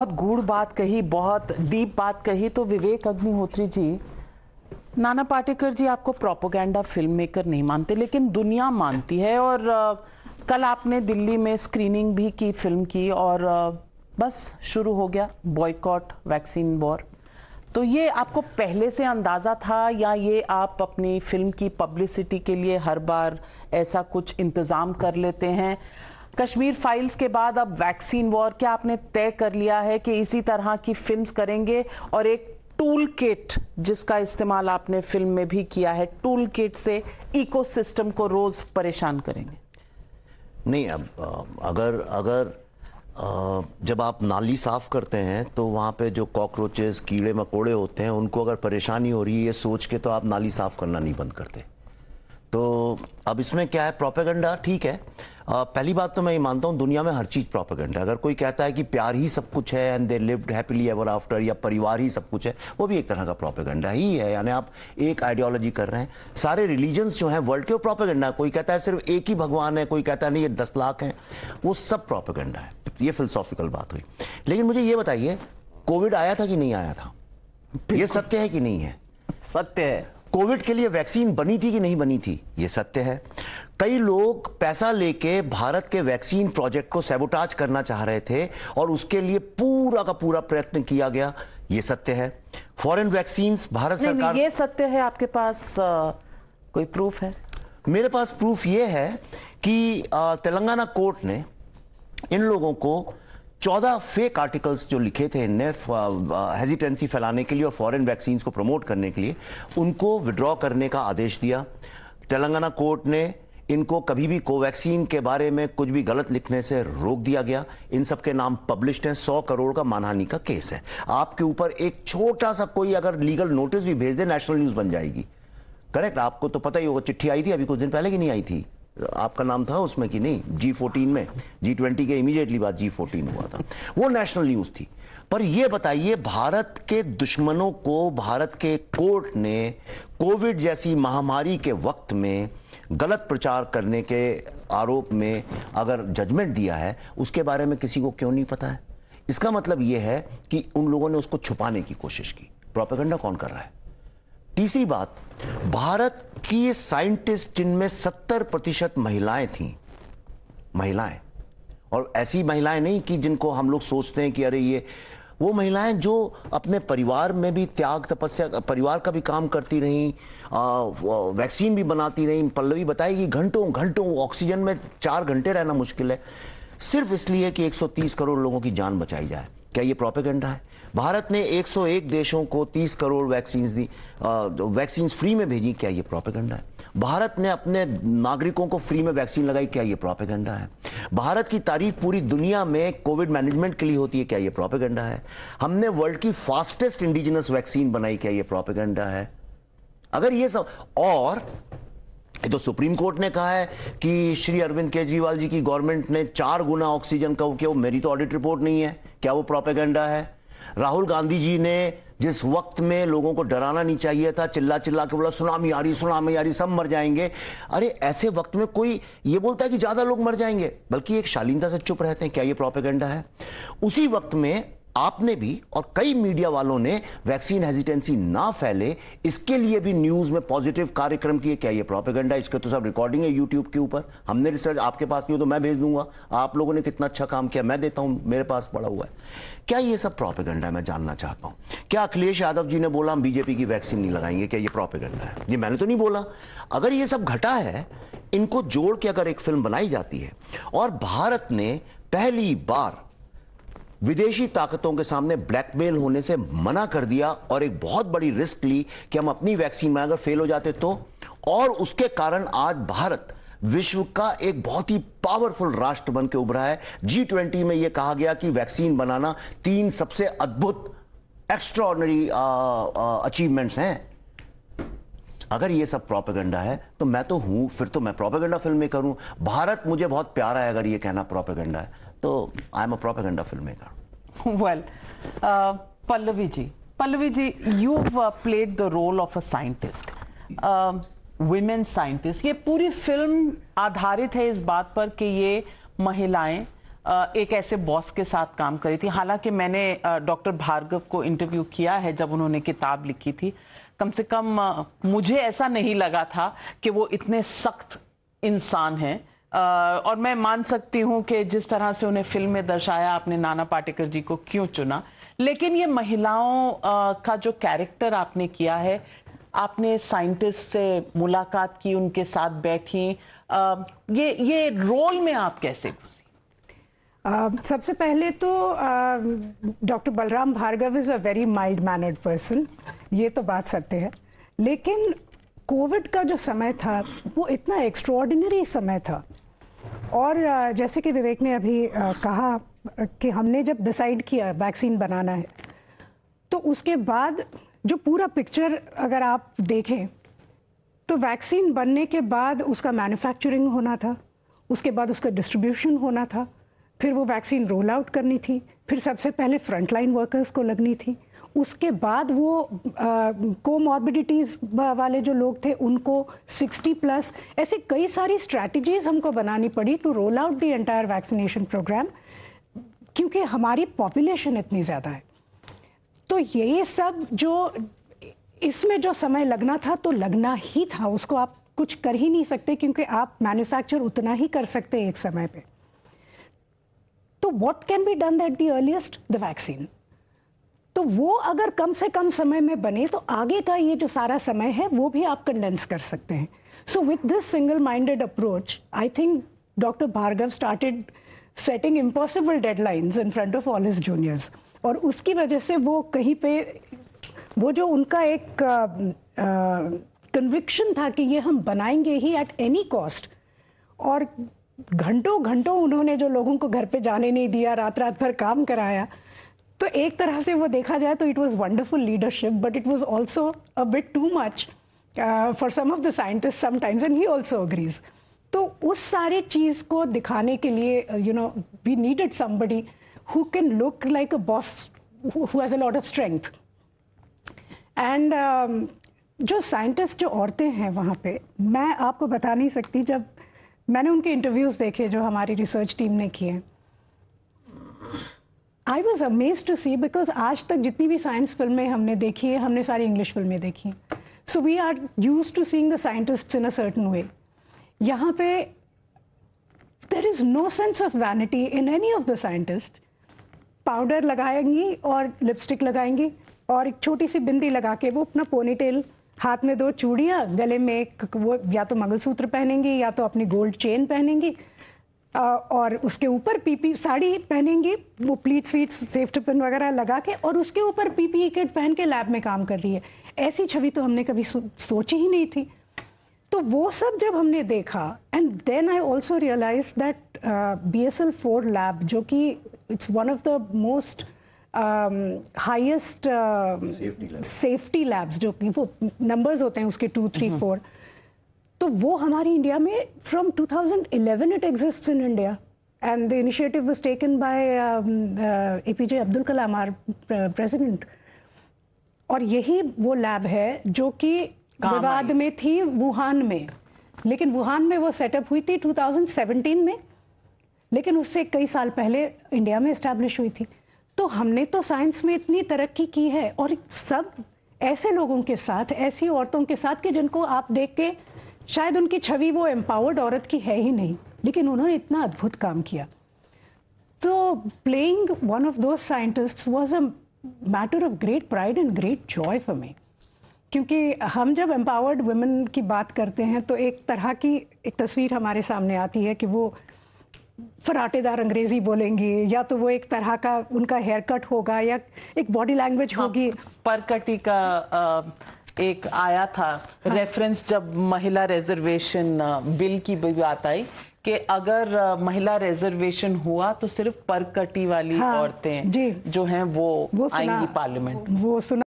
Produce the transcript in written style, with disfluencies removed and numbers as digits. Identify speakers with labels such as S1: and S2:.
S1: बहुत गूढ़ बात कही, बहुत डीप बात कही। तो विवेक अग्निहोत्री जी, नाना पाटेकर जी आपको प्रोपेगेंडा फिल्म मेकर नहीं मानते, लेकिन दुनिया मानती है। और कल आपने दिल्ली में स्क्रीनिंग भी की फिल्म की, और बस शुरू हो गया बॉयकॉट वैक्सीन वॉर। तो ये आपको पहले से अंदाजा था, या ये आप अपनी फिल्म की पब्लिसिटी के लिए हर बार ऐसा कुछ इंतजाम कर लेते हैं? कश्मीर फाइल्स के बाद अब वैक्सीन वॉर, क्या आपने तय कर लिया है कि इसी तरह की फिल्म्स करेंगे? और एक टूल किट जिसका इस्तेमाल आपने फिल्म में भी किया है, टूल किट से इकोसिस्टम को रोज परेशान करेंगे?
S2: नहीं, अब अगर जब आप नाली साफ करते हैं तो वहाँ पे जो कॉकरोचेस, कीड़े मकोड़े होते हैं, उनको अगर परेशानी हो रही है ये सोच के तो आप नाली साफ करना नहीं बंद करते। तो अब इसमें क्या है, प्रोपेगेंडा ठीक है। पहली बात तो मैं ये मानता हूँ दुनिया में हर चीज़ प्रोपेगेंडा है। अगर कोई कहता है कि प्यार ही सब कुछ है and they lived happily ever after, या परिवार ही सब कुछ है, वो भी एक तरह का प्रोपेगेंडा ही है। यानी आप एक आइडियोलॉजी कर रहे हैं। सारे रिलीजन्स जो हैं वर्ल्ड के, वो प्रोपेगेंडा। कोई कहता है सिर्फ एक ही भगवान है, कोई कहता है नहीं ये 10 लाख हैं, वो सब प्रोपेगेंडा है। ये फिलोसॉफिकल बात हुई। लेकिन मुझे ये बताइए, कोविड आया था कि नहीं आया था? ये सत्य है कि नहीं है?
S1: सत्य है।
S2: कोविड के लिए वैक्सीन बनी थी कि नहीं बनी थी? ये सत्य है। कई लोग पैसा लेके भारत के वैक्सीन प्रोजेक्ट को सैबोटाज करना चाह रहे थे और उसके लिए पूरा का पूरा प्रयत्न किया गया। ये सत्य है। फॉरेन वैक्सीन्स भारत सरकार,
S1: ये सत्य है। आपके पास कोई प्रूफ है?
S2: मेरे पास प्रूफ ये है कि तेलंगाना कोर्ट ने इन लोगों को 14 फेक आर्टिकल्स जो लिखे थे इनने हेजिटेंसी फैलाने के लिए और फॉरेन वैक्सीन्स को प्रमोट करने के लिए, उनको विड्रॉ करने का आदेश दिया। तेलंगाना कोर्ट ने इनको कभी भी कोवैक्सीन के बारे में कुछ भी गलत लिखने से रोक दिया गया। इन सब के नाम पब्लिश्ड हैं। 100 करोड़ का मानहानि का केस है। आपके ऊपर एक छोटा सा कोई अगर लीगल नोटिस भी भेज दे, नेशनल न्यूज बन जाएगी। करेक्ट? आपको तो पता ही होगा, चिट्ठी आई थी अभी कुछ दिन पहले कि नहीं आई थी? आपका नाम था उसमें कि नहीं? G14 में, G20 के इमीडिएटली बाद G14 हुआ था, वो नेशनल न्यूज थी। पर ये बताइए, भारत के दुश्मनों को भारत के कोर्ट ने कोविड जैसी महामारी के वक्त में गलत प्रचार करने के आरोप में अगर जजमेंट दिया है, उसके बारे में किसी को क्यों नहीं पता है? इसका मतलब यह है कि उन लोगों ने उसको छुपाने की कोशिश की। प्रोपेगेंडा कौन कर रहा है? तीसरी बात, भारत की साइंटिस्ट जिनमें 70% महिलाएं थीं, महिलाएं, और ऐसी महिलाएं नहीं कि जिनको हम लोग सोचते हैं कि अरे ये, वो महिलाएं जो अपने परिवार में भी त्याग तपस्या, परिवार का भी काम करती रहीं, वैक्सीन भी बनाती रहीं। पल्लवी बताएगी घंटों घंटों ऑक्सीजन में 4 घंटे रहना मुश्किल है, सिर्फ इसलिए कि 130 करोड़ लोगों की जान बचाई जाए। क्या ये प्रोपेगेंडा है? भारत ने 101 देशों को 30 करोड़ वैक्सीन दी, वैक्सीन फ्री में भेजी। क्या ये प्रोपेगेंडा है? भारत ने अपने नागरिकों को फ्री में वैक्सीन लगाई। क्या ये प्रोपेगेंडा है? भारत की तारीफ पूरी दुनिया में कोविड मैनेजमेंट के लिए होती है। क्या ये प्रोपेगेंडा है? हमने वर्ल्ड की फास्टेस्ट इंडिजिनस वैक्सीन बनाई। क्या ये प्रोपेगेंडा है? अगर ये सब, और ये तो सुप्रीम कोर्ट ने कहा है कि श्री अरविंद केजरीवाल जी की गवर्नमेंट ने 4 गुना ऑक्सीजन का किया, मेरी तो ऑडिट रिपोर्ट नहीं है। क्या वो प्रोपेगेंडा है? राहुल गांधी जी ने जिस वक्त में लोगों को डराना नहीं चाहिए था, चिल्ला चिल्ला के बोला सुनामी आ रही, सब मर जाएंगे। अरे ऐसे वक्त में कोई ये बोलता है कि ज्यादा लोग मर जाएंगे, बल्कि एक शालीनता से चुप रहते हैं। क्या ये प्रोपेगेंडा है? उसी वक्त में आपने भी और कई मीडिया वालों ने वैक्सीन हेजिटेंसी ना फैले, इसके लिए भी न्यूज में पॉजिटिव कार्यक्रम किए। क्या ये प्रोपेगेंडा? इसके तो सब रिकॉर्डिंग है यूट्यूब के ऊपर। हमने रिसर्च, आपके पास नहीं हो तो मैं भेज दूंगा। आप लोगों ने कितना अच्छा काम किया मैं देता हूं, मेरे पास पड़ा हुआ है। क्या ये सब प्रोपेगेंडा है? मैं जानना चाहता हूं। क्या अखिलेश यादव जी ने बोला हम बीजेपी की वैक्सीन नहीं लगाएंगे, क्या ये प्रोपेगेंडा है? ये मैंने तो नहीं बोला। अगर ये सब घटा है, इनको जोड़ के अगर एक फिल्म बनाई जाती है, और भारत ने पहली बार विदेशी ताकतों के सामने ब्लैकमेल होने से मना कर दिया और एक बहुत बड़ी रिस्क ली कि हम अपनी वैक्सीन में अगर फेल हो जाते तो, और उसके कारण आज भारत विश्व का एक बहुत ही पावरफुल राष्ट्र बन के उभरा है। G20 में यह कहा गया कि वैक्सीन बनाना 3 सबसे अद्भुत एक्स्ट्राऑर्डिनरी अचीवमेंट्स हैं। अगर ये सब प्रोपेगेंडा है तो मैं तो हूं, फिर तो मैं प्रोपेगेंडा फिल्म मेकर हूं। भारत मुझे बहुत प्यारा है। अगर ये कहना प्रोपेगेंडा है तो I am a propaganda film maker.
S1: Well, Pallavi ji, you've played the role of a scientist, women scientist. ये पूरी फिल्म आधारित है इस बात पर कि ये महिलाएं एक ऐसे बॉस के साथ काम करी थी। हालांकि मैंने डॉक्टर भार्गव को इंटरव्यू किया है जब उन्होंने किताब लिखी थी। कम से कम मुझे ऐसा नहीं लगा था कि वो इतने सख्त इंसान हैं। और मैं मान सकती हूं कि जिस तरह से उन्हें फिल्म में दर्शाया, आपने नाना पाटेकर जी को क्यों चुना, लेकिन ये महिलाओं का जो कैरेक्टर आपने किया है, आपने साइंटिस्ट से मुलाकात की, उनके साथ बैठी, ये रोल में आप कैसे घुसी?
S3: सबसे पहले तो doctor Balram Bhargava is a very mild mannered person, ये तो बात सत्य है। लेकिन कोविड का जो समय था वो इतना एक्स्ट्रॉर्डिनरी समय था। और जैसे कि विवेक ने अभी कहा कि हमने जब डिसाइड किया वैक्सीन बनाना है, तो उसके बाद जो पूरा पिक्चर अगर आप देखें तो वैक्सीन बनने के बाद उसका मैन्युफैक्चरिंग होना था, उसके बाद उसका डिस्ट्रीब्यूशन होना था, फिर वो वैक्सीन रोल आउट करनी थी, फिर सबसे पहले फ्रंटलाइन वर्कर्स को लगनी थी, उसके बाद वो कोमॉर्बिडिटीज़ वाले जो लोग थे उनको 60+, ऐसे कई सारी स्ट्रैटेजीज हमको बनानी पड़ी to roll out the entire vaccination programme, क्योंकि हमारी पॉपुलेशन इतनी ज़्यादा है। तो ये सब जो इसमें जो समय लगना था तो लगना ही था, उसको आप कुछ कर ही नहीं सकते, क्योंकि आप मैन्युफैक्चर उतना ही कर सकते हैं एक समय पे। तो what can be done at the earliest? The vaccine. तो वो अगर कम से कम समय में बने तो आगे का ये जो सारा समय है वो भी आप कंडेंस कर सकते हैं। So with this single minded approach, I think doctor Bhargava started setting impossible deadlines in front of all his juniors, और उसकी वजह से वो कहीं पे वो जो उनका एक कन्विक्शन था कि ये हम बनाएंगे ही एट एनी कॉस्ट, और घंटों घंटों उन्होंने जो लोगों को घर पे जाने नहीं दिया, रात रात भर काम कराया, तो एक तरह से वो देखा जाए तो it was wonderful leadership, but it was also a bit too much for some of the scientist sometimes, and he also agrees. तो उस सारी चीज़ को दिखाने के लिए we needed somebody who can look like a boss who has a lot of strength. And जो scientist जो औरतें हैं वहाँ पे, मैं आपको बता नहीं सकती, जब मैंने उनके इंटरव्यूज़ देखे जो हमारी रिसर्च टीम ने किए, I was amazed to see, because आज तक जितनी भी साइंस फिल्में हमने देखी है, हमने सारी इंग्लिश फिल्में देखी हैं। So we are used to seeing the scientists in a certain way. यहाँ पे there is no sense of vanity in any of the scientist. Powder लगाएंगी और लिपस्टिक लगाएंगी और एक छोटी सी बिंदी लगा के वो अपना पोनीटेल, हाथ में 2 चूड़ियाँ, गले में एक वो या तो मंगलसूत्र पहनेंगी या तो अपनी गोल्ड चेन पहनेंगी, और उसके ऊपर पीपी साड़ी पहनेंगी, वो प्लीट्स वीट्स सेफ्टी पिन वगैरह लगा के, और उसके ऊपर पीपीई किट पहन के लैब में काम कर रही है। ऐसी छवि तो हमने कभी सोची ही नहीं थी। तो वो सब जब हमने देखा, and then I also realise that BSL-4 lab, जो कि it's one of the most highest safety labs, जो कि वो नंबर्स होते हैं उसके 2, 3, 4, तो वो हमारी इंडिया में from 2011 it exists in India, and the initiative was taken by APJ Abdul Kalam, our president. और यही वो लैब है जो कि विवाद में थी वुहान में, लेकिन वुहान में वो सेटअप हुई थी 2017 में, लेकिन उससे कई साल पहले इंडिया में इस्टेब्लिश हुई थी। तो हमने तो साइंस में इतनी तरक्की की है, और सब ऐसे लोगों के साथ, ऐसी औरतों के साथ कि जिनको आप देख के शायद उनकी छवि वो एम्पावर्ड औरत की है ही नहीं, लेकिन उन्होंने इतना अद्भुत काम किया। तो playing one of those scientists was a matter of great pride and great Joy for me, क्योंकि हम जब एम्पावर्ड वुमेन की बात करते हैं तो एक तरह की एक तस्वीर हमारे सामने आती है कि वो फराटेदार अंग्रेजी बोलेंगी, या तो वो एक तरह का उनका हेयर कट होगा, या एक बॉडी लैंग्वेज होगी।
S1: परकटी का एक आया था रेफरेंस जब महिला रिजर्वेशन बिल की बात आई कि अगर महिला रिजर्वेशन हुआ तो सिर्फ परकटी वाली औरतें जो हैं वो आएंगी पार्लियामेंट।
S3: वो सुना